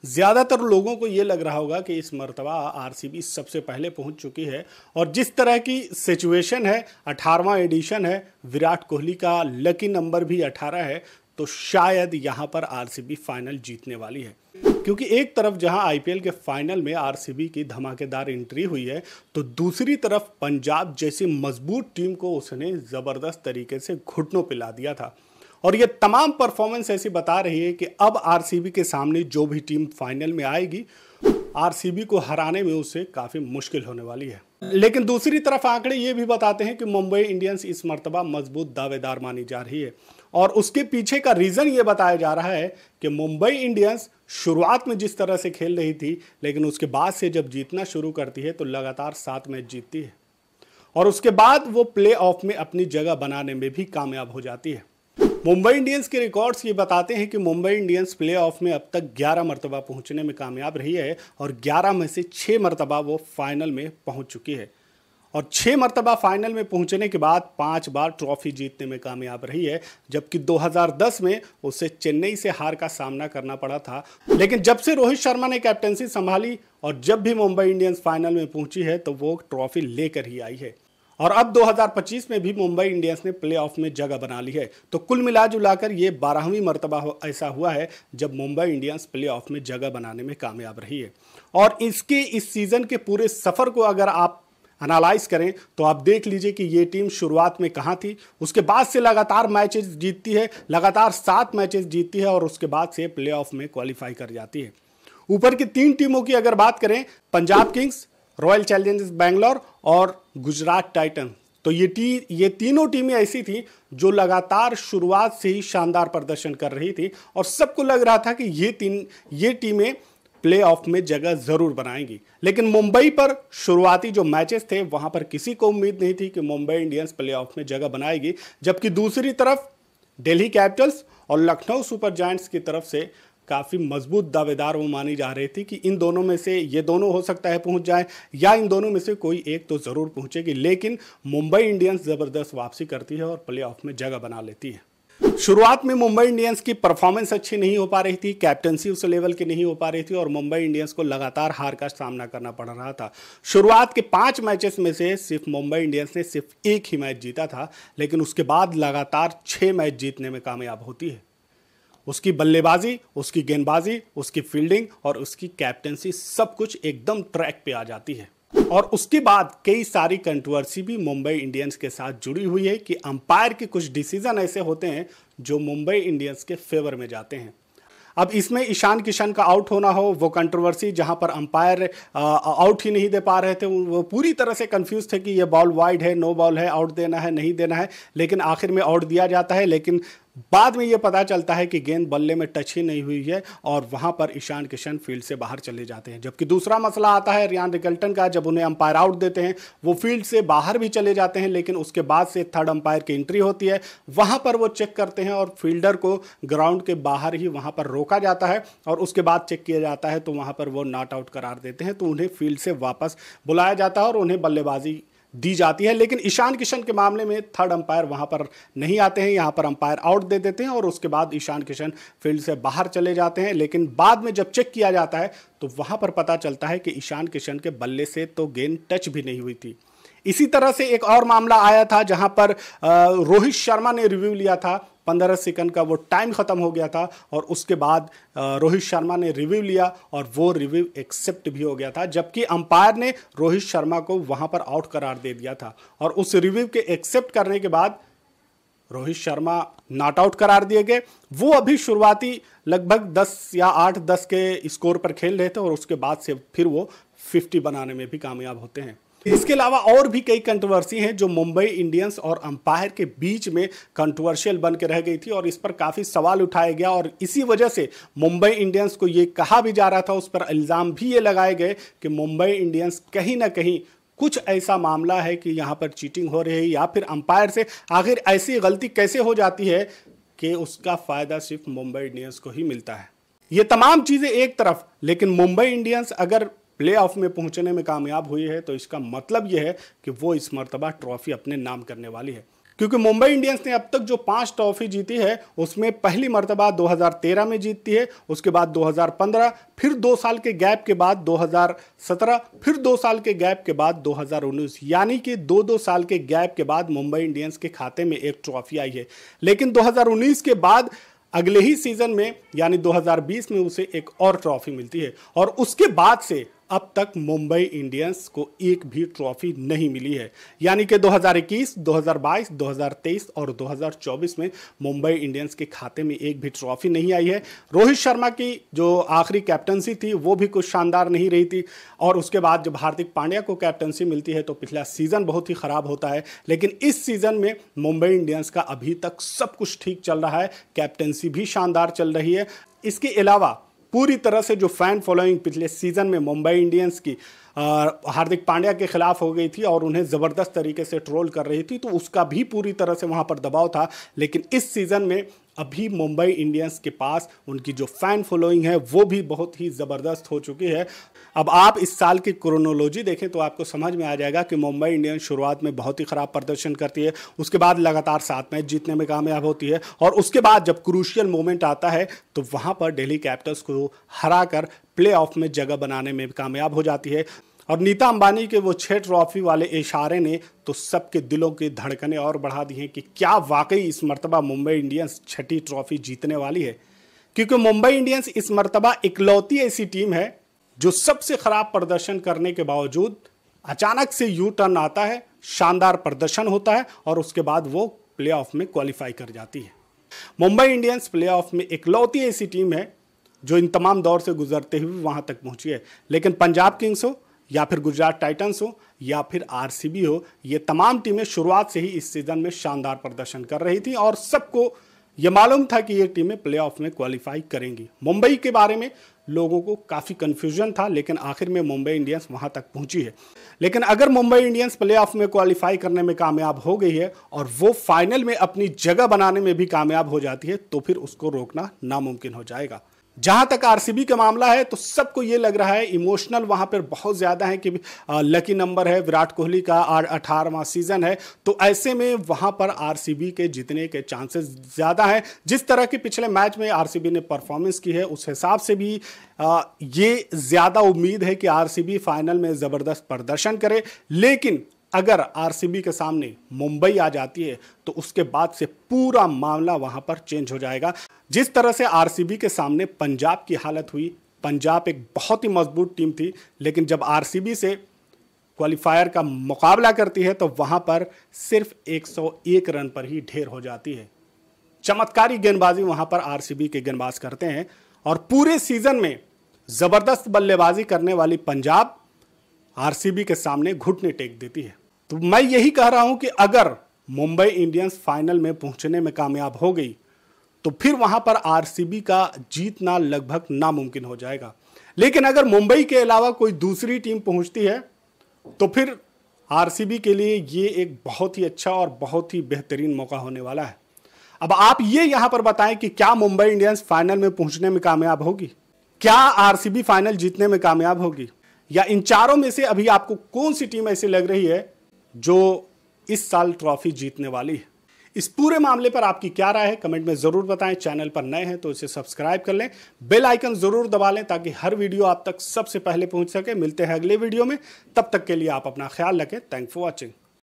ज़्यादातर लोगों को ये लग रहा होगा कि इस मर्तबा आरसीबी सबसे पहले पहुंच चुकी है और जिस तरह की सिचुएशन है, 18वां एडिशन है, विराट कोहली का लकी नंबर भी 18 है, तो शायद यहां पर आरसीबी फाइनल जीतने वाली है। क्योंकि एक तरफ जहां आईपीएल के फाइनल में आरसीबी की धमाकेदार एंट्री हुई है, तो दूसरी तरफ पंजाब जैसी मजबूत टीम को उसने ज़बरदस्त तरीके से घुटनों पिला दिया था। और ये तमाम परफॉर्मेंस ऐसी बता रही है कि अब आरसीबी के सामने जो भी टीम फाइनल में आएगी, आरसीबी को हराने में उसे काफ़ी मुश्किल होने वाली है। लेकिन दूसरी तरफ आंकड़े ये भी बताते हैं कि मुंबई इंडियंस इस मर्तबा मजबूत दावेदार मानी जा रही है और उसके पीछे का रीज़न ये बताया जा रहा है कि मुंबई इंडियंस शुरुआत में जिस तरह से खेल रही थी, लेकिन उसके बाद से जब जीतना शुरू करती है तो लगातार 7 मैच जीतती है और उसके बाद वो प्ले ऑफ में अपनी जगह बनाने में भी कामयाब हो जाती है। मुंबई इंडियंस के रिकॉर्ड्स ये बताते हैं कि मुंबई इंडियंस प्लेऑफ में अब तक 11 मरतबा पहुंचने में कामयाब रही है और 11 में से 6 मरतबा वो फाइनल में पहुंच चुकी है और 6 मरतबा फाइनल में पहुंचने के बाद 5 बार ट्रॉफी जीतने में कामयाब रही है, जबकि 2010 में उसे चेन्नई से हार का सामना करना पड़ा था। लेकिन जब से रोहित शर्मा ने कैप्टनसी संभाली और जब भी मुंबई इंडियंस फाइनल में पहुंची है तो वो ट्रॉफी लेकर ही आई है और अब 2025 में भी मुंबई इंडियंस ने प्लेऑफ में जगह बना ली है। तो कुल मिला जुलाकर ये 12वीं मरतबा ऐसा हुआ है जब मुंबई इंडियंस प्लेऑफ में जगह बनाने में कामयाब रही है। और इसके इस सीजन के पूरे सफर को अगर आप एनालाइज करें तो आप देख लीजिए कि ये टीम शुरुआत में कहाँ थी, उसके बाद से लगातार मैचेस जीतती है, लगातार 7 मैचेस जीतती है और उसके बाद से प्लेऑफ में क्वालिफाई कर जाती है। ऊपर की 3 टीमों की अगर बात करें, Punjab Kings, royal Challengers Bangalore और गुजरात टाइटन, तो ये तीनों टीमें ऐसी थी जो लगातार शुरुआत से ही शानदार प्रदर्शन कर रही थी और सबको लग रहा था कि ये टीमें प्लेऑफ में जगह जरूर बनाएंगी। लेकिन मुंबई पर शुरुआती जो मैचेस थे वहां पर किसी को उम्मीद नहीं थी कि मुंबई इंडियंस प्लेऑफ में जगह बनाएगी, जबकि दूसरी तरफ दिल्ली कैपिटल्स और लखनऊ सुपर जायंट्स की तरफ से काफ़ी मजबूत दावेदार वो मानी जा रही थी कि इन दोनों में से ये दोनों हो सकता है पहुंच जाए या इन दोनों में से कोई एक तो ज़रूर पहुंचेगी। लेकिन मुंबई इंडियंस ज़बरदस्त वापसी करती है और प्लेऑफ में जगह बना लेती है। शुरुआत में मुंबई इंडियंस की परफॉर्मेंस अच्छी नहीं हो पा रही थी, कैप्टनसी उस लेवल की नहीं हो पा रही थी और मुंबई इंडियंस को लगातार हार का सामना करना पड़ रहा था। शुरुआत के 5 मैचेस में से सिर्फ मुंबई इंडियंस ने सिर्फ एक ही मैच जीता था, लेकिन उसके बाद लगातार 6 मैच जीतने में कामयाब होती है। उसकी बल्लेबाजी, उसकी गेंदबाजी, उसकी फील्डिंग और उसकी कैप्टनसी सब कुछ एकदम ट्रैक पे आ जाती है। और उसके बाद कई सारी कंट्रोवर्सी भी मुंबई इंडियंस के साथ जुड़ी हुई है कि अंपायर के कुछ डिसीजन ऐसे होते हैं जो मुंबई इंडियंस के फेवर में जाते हैं। अब इसमें ईशान किशन का आउट होना हो, वो कंट्रोवर्सी जहां पर अंपायर आउट ही नहीं दे पा रहे थे, वो पूरी तरह से कंफ्यूज थे कि ये बॉल वाइड है, नो बॉल है, आउट देना है, नहीं देना है, लेकिन आखिर में आउट दिया जाता है। लेकिन बाद में ये पता चलता है कि गेंद बल्ले में टच ही नहीं हुई है और वहां पर ईशान किशन फील्ड से बाहर चले जाते हैं। जबकि दूसरा मसला आता है रियान रिकल्टन का, जब उन्हें अंपायर आउट देते हैं वो फील्ड से बाहर भी चले जाते हैं, लेकिन उसके बाद से थर्ड अंपायर की एंट्री होती है, वहां पर वो चेक करते हैं और फील्डर को ग्राउंड के बाहर ही वहां पर रोका जाता है और उसके बाद चेक किया जाता है तो वहां पर वो नॉट आउट करार देते हैं, तो उन्हें फील्ड से वापस बुलाया जाता है और उन्हें बल्लेबाजी दी जाती है। लेकिन ईशान किशन के मामले में थर्ड अंपायर वहां पर नहीं आते हैं, यहां पर अंपायर आउट दे देते हैं और उसके बाद ईशान किशन फील्ड से बाहर चले जाते हैं। लेकिन बाद में जब चेक किया जाता है तो वहां पर पता चलता है कि ईशान किशन के बल्ले से तो गेंद टच भी नहीं हुई थी। इसी तरह से एक और मामला आया था जहां पर रोहित शर्मा ने रिव्यू लिया था, 15 सेकंड का वो टाइम खत्म हो गया था और उसके बाद रोहित शर्मा ने रिव्यू लिया और वो रिव्यू एक्सेप्ट भी हो गया था, जबकि अंपायर ने रोहित शर्मा को वहां पर आउट करार दे दिया था और उस रिव्यू के एक्सेप्ट करने के बाद रोहित शर्मा नॉट आउट करार दिए गए। वो अभी शुरुआती लगभग 10 या 8-10 के स्कोर पर खेल रहे थे और उसके बाद से फिर वो 50 बनाने में भी कामयाब होते हैं। इसके अलावा और भी कई कंट्रोवर्सी हैं जो मुंबई इंडियंस और अंपायर के बीच में कंट्रोवर्शियल बन के रह गई थी और इस पर काफ़ी सवाल उठाया गया और इसी वजह से मुंबई इंडियंस को ये कहा भी जा रहा था, उस पर इल्ज़ाम भी ये लगाए गए कि मुंबई इंडियंस कहीं ना कहीं कुछ ऐसा मामला है कि यहाँ पर चीटिंग हो रही है या फिर अंपायर से आखिर ऐसी गलती कैसे हो जाती है कि उसका फ़ायदा सिर्फ मुंबई इंडियंस को ही मिलता है। ये तमाम चीज़ें एक तरफ, लेकिन मुंबई इंडियंस अगर प्ले ऑफ में पहुंचने में कामयाब हुई है तो इसका मतलब यह है कि वो इस मर्तबा ट्रॉफी अपने नाम करने वाली है। क्योंकि मुंबई इंडियंस ने अब तक जो 5 ट्रॉफी जीती है उसमें पहली मर्तबा 2013 में जीतती है, उसके बाद 2015, फिर 2 साल के गैप के बाद 2017, फिर 2 साल के गैप के बाद 2019, यानी कि 2-2 साल के गैप के बाद मुंबई इंडियंस के खाते में एक ट्रॉफी आई है। लेकिन 2019 के बाद अगले ही सीजन में यानी 2020 में उसे एक और ट्रॉफी मिलती है और उसके बाद से अब तक मुंबई इंडियंस को एक भी ट्रॉफी नहीं मिली है। यानी कि 2021, 2022, 2023 और 2024 में मुंबई इंडियंस के खाते में एक भी ट्रॉफी नहीं आई है। रोहित शर्मा की जो आखिरी कैप्टनसी थी वो भी कुछ शानदार नहीं रही थी और उसके बाद जब हार्दिक पांड्या को कैप्टनसी मिलती है तो पिछला सीजन बहुत ही खराब होता है। लेकिन इस सीजन में मुंबई इंडियंस का अभी तक सब कुछ ठीक चल रहा है, कैप्टनसी भी शानदार चल रही है। इसके अलावा पूरी तरह से जो फैन फॉलोइंग पिछले सीजन में मुंबई इंडियंस की हार्दिक पांड्या के खिलाफ हो गई थी और उन्हें ज़बरदस्त तरीके से ट्रोल कर रही थी, तो उसका भी पूरी तरह से वहां पर दबाव था। लेकिन इस सीजन में अभी मुंबई इंडियंस के पास उनकी जो फैन फॉलोइंग है वो भी बहुत ही ज़बरदस्त हो चुकी है। अब आप इस साल की क्रोनोलॉजी देखें तो आपको समझ में आ जाएगा कि मुंबई इंडियंस शुरुआत में बहुत ही ख़राब प्रदर्शन करती है, उसके बाद लगातार 7 मैच जीतने में कामयाब होती है और उसके बाद जब क्रूशियल मोमेंट आता है तो वहाँ पर दिल्ली कैपिटल्स को हराकर प्लेऑफ में जगह बनाने में कामयाब हो जाती है। और नीता अंबानी के वो 6 ट्रॉफी वाले इशारे ने तो सबके दिलों की धड़कनें और बढ़ा दी हैं कि क्या वाकई इस मर्तबा मुंबई इंडियंस 6ठी ट्रॉफी जीतने वाली है। क्योंकि मुंबई इंडियंस इस मर्तबा इकलौती ऐसी टीम है जो सबसे खराब प्रदर्शन करने के बावजूद अचानक से यू टर्न आता है, शानदार प्रदर्शन होता है और उसके बाद वो प्लेऑफ में क्वालिफाई कर जाती है। मुंबई इंडियंस प्लेऑफ में इकलौती ऐसी टीम है जो इन तमाम दौर से गुजरते हुए वहां तक पहुंची है। लेकिन पंजाब किंग्स हो या फिर गुजरात टाइटंस हो या फिर आरसीबी हो, ये तमाम टीमें शुरुआत से ही इस सीजन में शानदार प्रदर्शन कर रही थी और सबको ये मालूम था कि ये टीमें प्लेऑफ में क्वालिफाई करेंगी। मुंबई के बारे में लोगों को काफ़ी कंफ्यूजन था, लेकिन आखिर में मुंबई इंडियंस वहां तक पहुंची है। लेकिन अगर मुंबई इंडियंस प्लेऑफ में क्वालिफाई करने में कामयाब हो गई है और वो फाइनल में अपनी जगह बनाने में भी कामयाब हो जाती है तो फिर उसको रोकना नामुमकिन हो जाएगा। जहां तक आरसीबी का मामला है तो सबको ये लग रहा है इमोशनल वहां पर बहुत ज्यादा है कि लकी नंबर है, विराट कोहली का 18वां सीजन है, तो ऐसे में वहां पर आरसीबी के जीतने के चांसेस ज्यादा हैं। जिस तरह के पिछले मैच में आरसीबी ने परफॉर्मेंस की है उस हिसाब से भी ये ज्यादा उम्मीद है कि आरसीबी फाइनल में जबरदस्त प्रदर्शन करे। लेकिन अगर आरसीबी के सामने मुंबई आ जाती है तो उसके बाद से पूरा मामला वहां पर चेंज हो जाएगा। जिस तरह से आरसीबी के सामने पंजाब की हालत हुई, पंजाब एक बहुत ही मजबूत टीम थी, लेकिन जब आरसीबी से क्वालिफायर का मुकाबला करती है तो वहां पर सिर्फ 101 रन पर ही ढेर हो जाती है। चमत्कारी गेंदबाजी वहां पर आरसीबी के गेंदबाज करते हैं और पूरे सीजन में जबरदस्त बल्लेबाजी करने वाली पंजाब आरसीबी के सामने घुटने टेक देती है। तो मैं यही कह रहा हूं कि अगर मुंबई इंडियंस फाइनल में पहुंचने में कामयाब हो गई तो फिर वहां पर आरसीबी का जीतना लगभग नामुमकिन हो जाएगा। लेकिन अगर मुंबई के अलावा कोई दूसरी टीम पहुंचती है तो फिर आरसीबी के लिए ये एक बहुत ही अच्छा और बहुत ही बेहतरीन मौका होने वाला है। अब आप ये यहां पर बताएं कि क्या मुंबई इंडियंस फाइनल में पहुंचने में कामयाब होगी, क्या आरसीबी फाइनल जीतने में कामयाब होगी, या इन चारों में से अभी आपको कौन सी टीम ऐसी लग रही है जो इस साल ट्रॉफी जीतने वाली है? इस पूरे मामले पर आपकी क्या राय है कमेंट में जरूर बताएं। चैनल पर नए हैं तो इसे सब्सक्राइब कर लें, बेल आइकन जरूर दबा लें ताकि हर वीडियो आप तक सबसे पहले पहुंच सके। मिलते हैं अगले वीडियो में, तब तक के लिए आप अपना ख्याल रखें। Thanks for watching.